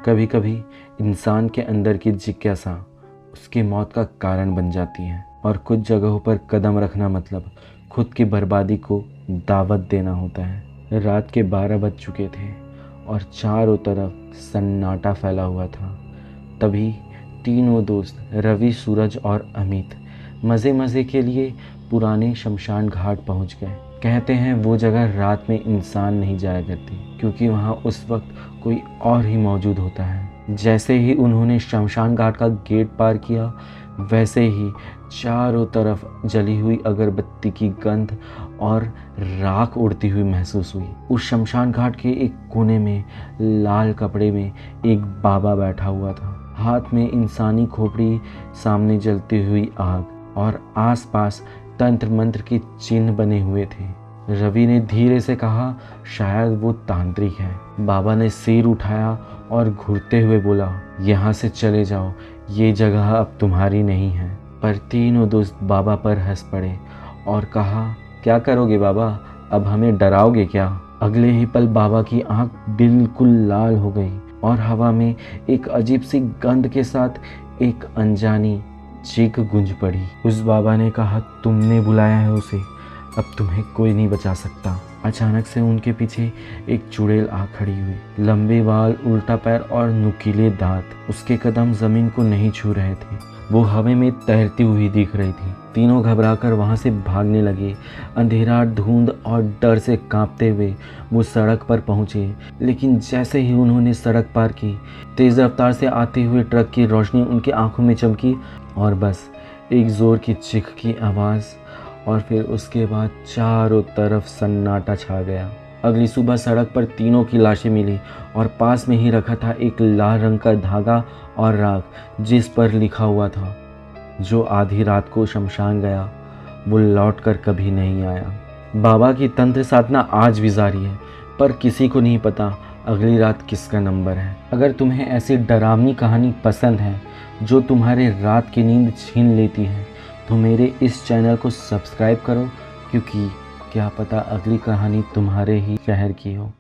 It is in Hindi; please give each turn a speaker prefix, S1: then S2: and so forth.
S1: कभी कभी इंसान के अंदर की जिज्ञासा उसकी मौत का कारण बन जाती है और कुछ जगहों पर कदम रखना मतलब खुद की बर्बादी को दावत देना होता है। रात के 12 बज चुके थे और चारों तरफ सन्नाटा फैला हुआ था। तभी तीनों दोस्त रवि, सूरज और अमित मज़े मज़े के लिए पुराने शमशान घाट पहुंच गए। कहते हैं वो जगह रात में इंसान नहीं जाया करती क्योंकि वहाँ उस वक्त कोई और ही मौजूद होता है। जैसे ही उन्होंने शमशान घाट का गेट पार किया वैसे ही चारों तरफ जली हुई अगरबत्ती की गंध और राख उड़ती हुई महसूस हुई। उस शमशान घाट के एक कोने में लाल कपड़े में एक बाबा बैठा हुआ था, हाथ में इंसानी खोपड़ी, सामने जलती हुई आग और आसपास तंत्र मंत्र के चिन्ह बने हुए थे। रवि ने धीरे से कहा, शायद वो तांत्रिक है। बाबा ने सिर उठाया और घूरते हुए बोला, यहाँ से चले जाओ, ये जगह अब तुम्हारी नहीं है। पर तीनों दोस्त बाबा पर हंस पड़े और कहा, क्या करोगे बाबा, अब हमें डराओगे क्या? अगले ही पल बाबा की आंख बिल्कुल लाल हो गई और हवा में एक अजीब सी गंध के साथ एक अनजानी चीख गूंज पड़ी। उस बाबा ने कहा, तुमने बुलाया है उसे, अब तुम्हें कोई नहीं बचा सकता। अचानक से उनके पीछे एक चुड़ैल आ खड़ी हुई, लंबे बाल, उल्टा पैर और नुकीले दांत। उसके कदम जमीन को नहीं छू रहे थे, वो हवा में तैरती हुई दिख रही थी। तीनों घबराकर वहां से भागने लगे। अंधेरा, धुंध और डर से कांपते हुए वो सड़क पर पहुंचे। लेकिन जैसे ही उन्होंने सड़क पार की, तेज रफ्तार से आते हुए ट्रक की रोशनी उनकी आंखों में चमकी और बस एक जोर की चीख की आवाज़ और फिर उसके बाद चारों तरफ सन्नाटा छा गया। अगली सुबह सड़क पर तीनों की लाशें मिली और पास में ही रखा था एक लाल रंग का धागा और राख, जिस पर लिखा हुआ था, जो आधी रात को शमशान गया वो लौट कर कभी नहीं आया। बाबा की तंत्र साधना आज भी जारी है, पर किसी को नहीं पता अगली रात किसका नंबर है। अगर तुम्हें ऐसी डरावनी कहानी पसंद है जो तुम्हारे रात की नींद छीन लेती है तो मेरे इस चैनल को सब्सक्राइब करो, क्योंकि क्या पता अगली कहानी तुम्हारे ही शहर की हो।